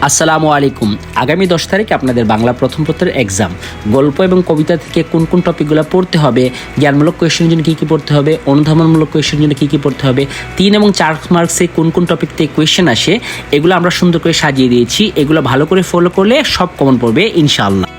আসসালামু আলাইকুম। আগামী 10 তারিখে আপনাদের বাংলা প্রথম পত্রের এক্সাম। গল্প এবং কবিতা থেকে কোন কোন টপিকগুলো পড়তে হবে, জ্ঞানমূলক কোয়েশ্চেনের জন্য কী কী পড়তে হবে, অনুধাবনমূলক কোয়েশ্চেনের জন্য কী কী পড়তে হবে, 3 এবং 4 মার্কসে কোন কোন টপিক থেকে কোয়েশ্চেন আসে, এগুলো আমরা সুন্দর করে সাজিয়ে দিয়েছি। এগুলো ভালো করে ফলো করলে সব কমন পড়বে ইনশাআল্লাহ।